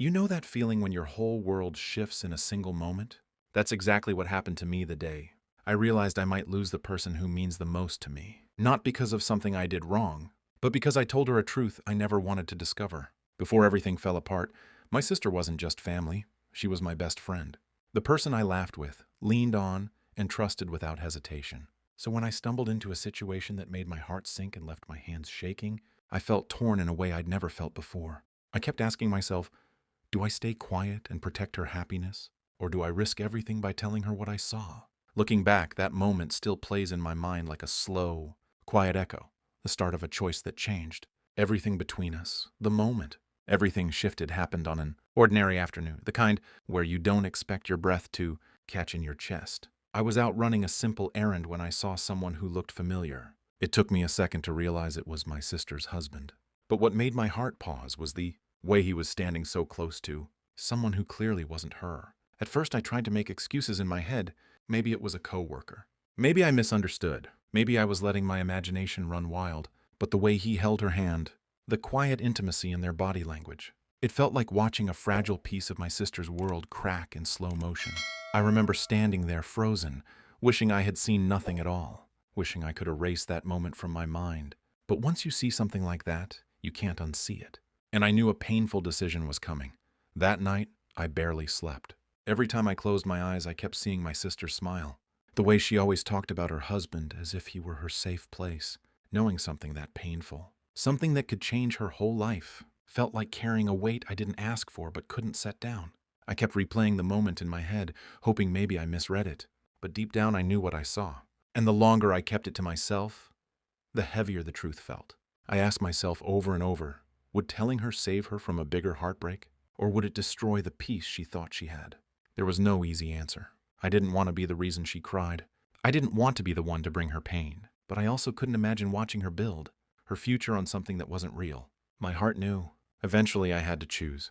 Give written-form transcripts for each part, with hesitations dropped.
You know that feeling when your whole world shifts in a single moment? That's exactly what happened to me the day I realized I might lose the person who means the most to me. Not because of something I did wrong, but because I told her a truth I never wanted to discover. Before everything fell apart, my sister wasn't just family, she was my best friend. The person I laughed with, leaned on, and trusted without hesitation. So when I stumbled into a situation that made my heart sink and left my hands shaking, I felt torn in a way I'd never felt before. I kept asking myself, do I stay quiet and protect her happiness? Or do I risk everything by telling her what I saw? Looking back, that moment still plays in my mind like a slow, quiet echo, the start of a choice that changed. Everything between us, the moment, everything shifted happened on an ordinary afternoon, the kind where you don't expect your breath to catch in your chest. I was out running a simple errand when I saw someone who looked familiar. It took me a second to realize it was my sister's husband. But what made my heart pause was the way he was standing so close to someone who clearly wasn't her. At first I tried to make excuses in my head. Maybe it was a coworker. Maybe I misunderstood. Maybe I was letting my imagination run wild. But the way he held her hand, the quiet intimacy in their body language, it felt like watching a fragile piece of my sister's world crack in slow motion. I remember standing there frozen, wishing I had seen nothing at all, wishing I could erase that moment from my mind. But once you see something like that, you can't unsee it. And I knew a painful decision was coming. That night, I barely slept. Every time I closed my eyes, I kept seeing my sister smile. The way she always talked about her husband as if he were her safe place, knowing something that painful, something that could change her whole life, felt like carrying a weight I didn't ask for but couldn't set down. I kept replaying the moment in my head, hoping maybe I misread it. But deep down I knew what I saw. And the longer I kept it to myself, the heavier the truth felt. I asked myself over and over, would telling her save her from a bigger heartbreak? Or would it destroy the peace she thought she had? There was no easy answer. I didn't want to be the reason she cried. I didn't want to be the one to bring her pain. But I also couldn't imagine watching her build her future on something that wasn't real. My heart knew. Eventually I had to choose.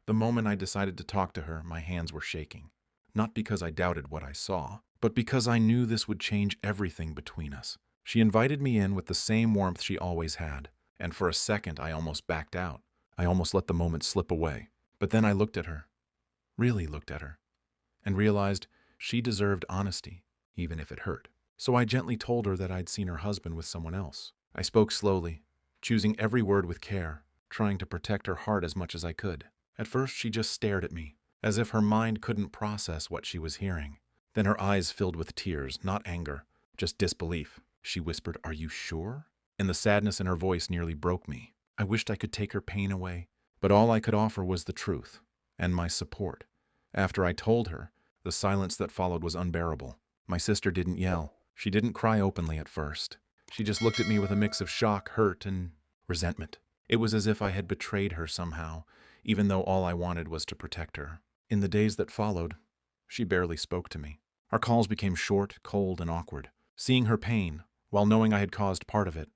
The moment I decided to talk to her, my hands were shaking. Not because I doubted what I saw, but because I knew this would change everything between us. She invited me in with the same warmth she always had, and for a second I almost backed out. I almost let the moment slip away. But then I looked at her, really looked at her, and realized she deserved honesty, even if it hurt. So I gently told her that I'd seen her husband with someone else. I spoke slowly, choosing every word with care, trying to protect her heart as much as I could. At first, she just stared at me, as if her mind couldn't process what she was hearing. Then her eyes filled with tears, not anger, just disbelief. She whispered, "Are you sure?" And the sadness in her voice nearly broke me. I wished I could take her pain away, but all I could offer was the truth and my support. After I told her, the silence that followed was unbearable. My sister didn't yell. She didn't cry openly at first. She just looked at me with a mix of shock, hurt, and resentment. It was as if I had betrayed her somehow, even though all I wanted was to protect her. In the days that followed, she barely spoke to me. Our calls became short, cold, and awkward. Seeing her pain, while knowing I had caused part of it,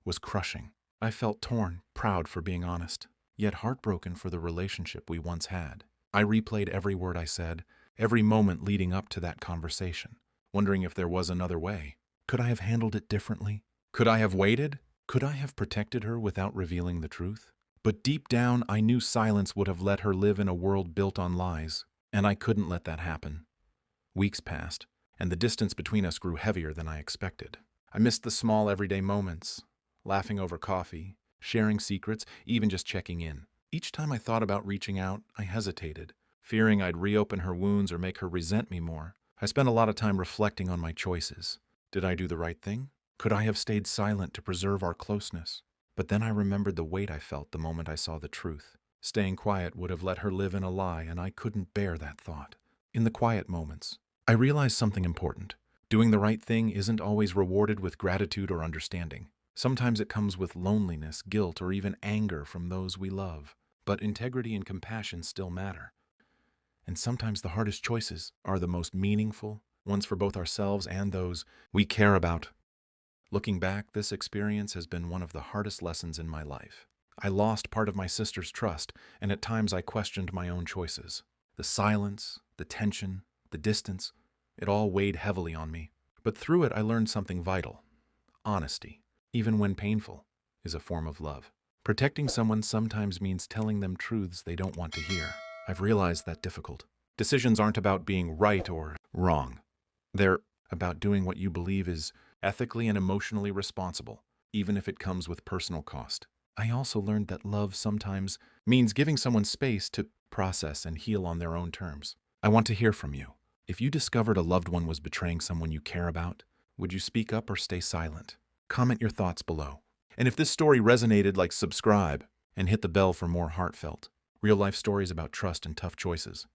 was crushing. I felt torn, proud for being honest, yet heartbroken for the relationship we once had. I replayed every word I said, every moment leading up to that conversation, wondering if there was another way. Could I have handled it differently? Could I have waited? Could I have protected her without revealing the truth? But deep down, I knew silence would have let her live in a world built on lies, and I couldn't let that happen. Weeks passed, and the distance between us grew heavier than I expected. I missed the small everyday moments, laughing over coffee, sharing secrets, even just checking in. Each time I thought about reaching out, I hesitated, fearing I'd reopen her wounds or make her resent me more. I spent a lot of time reflecting on my choices. Did I do the right thing? Could I have stayed silent to preserve our closeness? But then I remembered the weight I felt the moment I saw the truth. Staying quiet would have let her live in a lie, and I couldn't bear that thought. In the quiet moments, I realized something important. Doing the right thing isn't always rewarded with gratitude or understanding. Sometimes it comes with loneliness, guilt, or even anger from those we love. But integrity and compassion still matter. And sometimes the hardest choices are the most meaningful, ones for both ourselves and those we care about. Looking back, this experience has been one of the hardest lessons in my life. I lost part of my sister's trust, and at times I questioned my own choices. The silence, the tension, the distance, it all weighed heavily on me. But through it, I learned something vital. Honesty, even when painful, is a form of love. Protecting someone sometimes means telling them truths they don't want to hear. I've realized that difficult. Decisions aren't about being right or wrong. They're about doing what you believe is ethically and emotionally responsible, even if it comes with personal cost. I also learned that love sometimes means giving someone space to process and heal on their own terms. I want to hear from you. If you discovered a loved one was betraying someone you care about, would you speak up or stay silent? Comment your thoughts below. And if this story resonated, subscribe and hit the bell for more heartfelt, real-life stories about trust and tough choices.